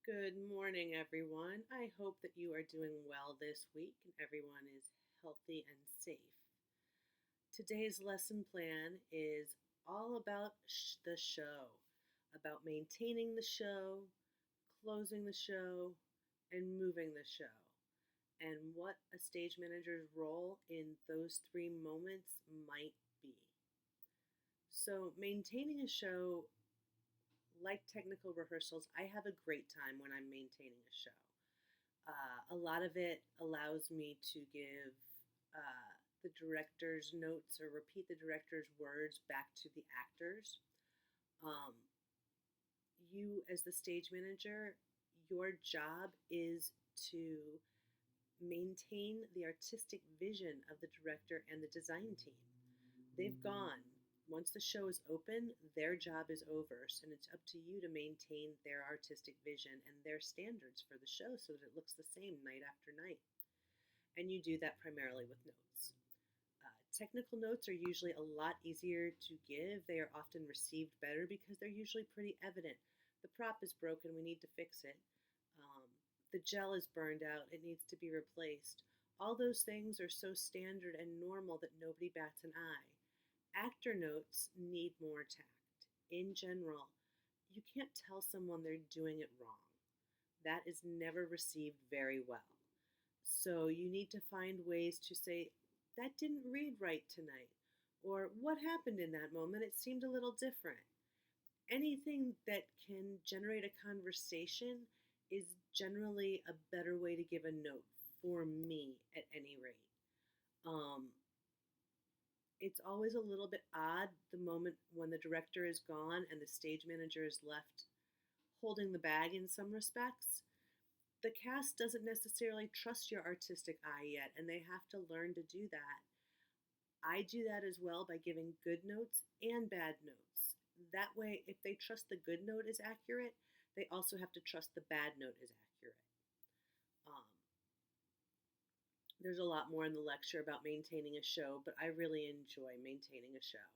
Good morning, everyone. I hope that you are doing well this week and everyone is healthy and safe. Today's lesson plan is all about the show, about maintaining the show, closing the show, and moving the show, and what a stage manager's role in those three moments might be. So, maintaining a show, like technical rehearsals, I have a great time when I'm maintaining a show. A lot of it allows me to give the director's notes or repeat the director's words back to the actors. Um, you, as the stage manager, your job is to maintain the artistic vision of the director and the design team. They've gone. Once the show is open, their job is over. So it's up to you to maintain their artistic vision and their standards for the show so that it looks the same night after night. And you do that primarily with notes. Technical notes are usually a lot easier to give. They are often received better because they're usually pretty evident. The prop is broken, we need to fix it. The gel is burned out, it needs to be replaced. All those things are so standard and normal that nobody bats an eye. Actor notes need more tact. In general, you can't tell someone they're doing it wrong. That is never received very well. So you need to find ways to say, that didn't read right tonight. Or what happened in that moment? It seemed a little different. Anything that can generate a conversation is generally a better way to give a note, for me at any rate. Um, it's always a little bit odd the moment when the director is gone and the stage manager is left holding the bag in some respects. The cast doesn't necessarily trust your artistic eye yet, and they have to learn to do that. I do that as well by giving good notes and bad notes. That way, if they trust the good note is accurate, they also have to trust the bad note is accurate. Um, there's a lot more in the lecture about maintaining a show, but I really enjoy maintaining a show.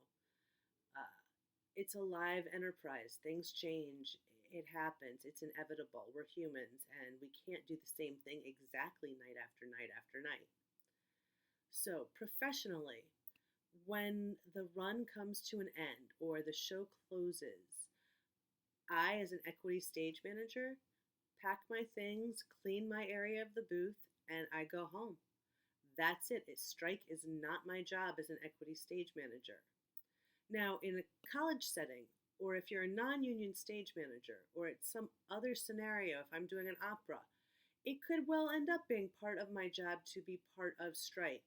Uh, it's a live enterprise. Things change. It happens. It's inevitable. We're humans, and we can't do the same thing exactly night after night after night. So, professionally, when the run comes to an end or the show closes, I, as an equity stage manager, pack my things, clean my area of the booth, and I go home. That's it. Strike is not my job as an equity stage manager. Now, in a college setting, or if you're a non union stage manager, or it's some other scenario, if I'm doing an opera, it could well end up being part of my job to be part of strike,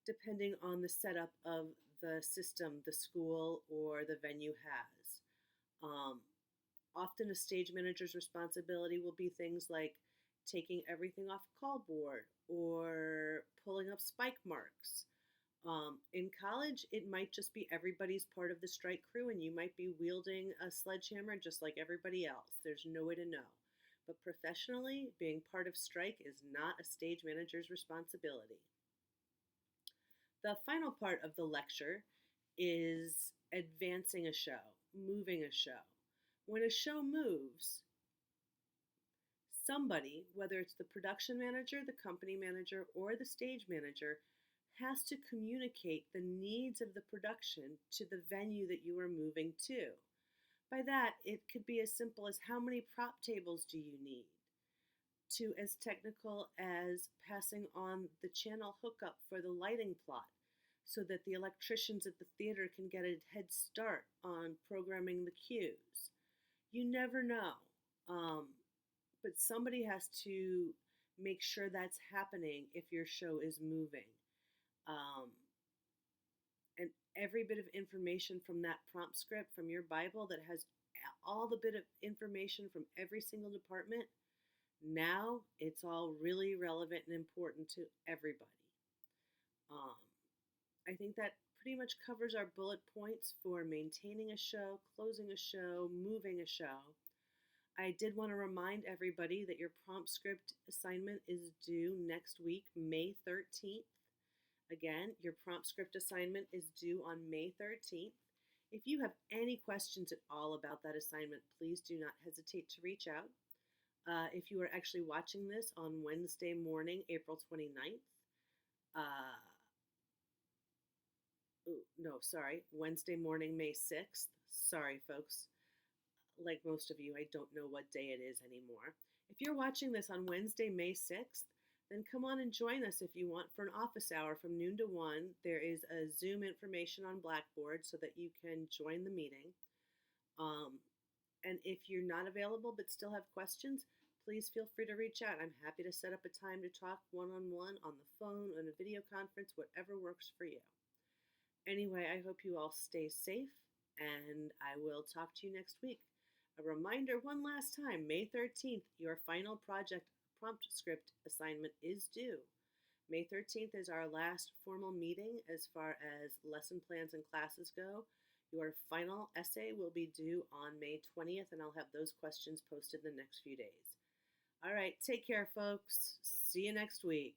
depending on the setup of the system the school or the venue has. Um, Often a stage manager's responsibility will be things like taking everything off call board or pulling up spike marks. In college, it might just be everybody's part of the strike crew, and you might be wielding a sledgehammer just like everybody else. There's no way to know. But professionally, being part of strike is not a stage manager's responsibility. The final part of the lecture is advancing a show, moving a show. When a show moves, somebody, whether it's the production manager, the company manager, or the stage manager, has to communicate the needs of the production to the venue that you are moving to. By that, it could be as simple as how many prop tables do you need, to as technical as passing on the channel hookup for the lighting plot so that the electricians at the theater can get a head start on programming the cues. You never know. But somebody has to make sure that's happening if your show is moving. Um, and every bit of information from that prompt script from your Bible that has all the bit of information from every single department, now it's all really relevant and important to everybody. Um, I think that pretty much covers our bullet points for maintaining a show, closing a show, moving a show. I did want to remind everybody that your prompt script assignment is due next week, May 13th. Again, your prompt script assignment is due on May 13th. If you have any questions at all about that assignment, please do not hesitate to reach out. If you are actually watching this on Wednesday morning, April 29th, uh, no, sorry, Wednesday morning, May 6th. Sorry, folks. Like most of you, I don't know what day it is anymore. If you're watching this on Wednesday, May 6th, then come on and join us if you want for an office hour from noon to 1. There is a Zoom information on Blackboard so that you can join the meeting. Um, and if you're not available but still have questions, please feel free to reach out. I'm happy to set up a time to talk one-on-one on the phone, on a video conference, whatever works for you. Anyway, I hope you all stay safe, and I will talk to you next week. A reminder one last time, May 13th, your final project prompt script assignment is due. May 13th is our last formal meeting as far as lesson plans and classes go. Your final essay will be due on May 20th, and I'll have those questions posted in the next few days. All right, take care, folks. See you next week.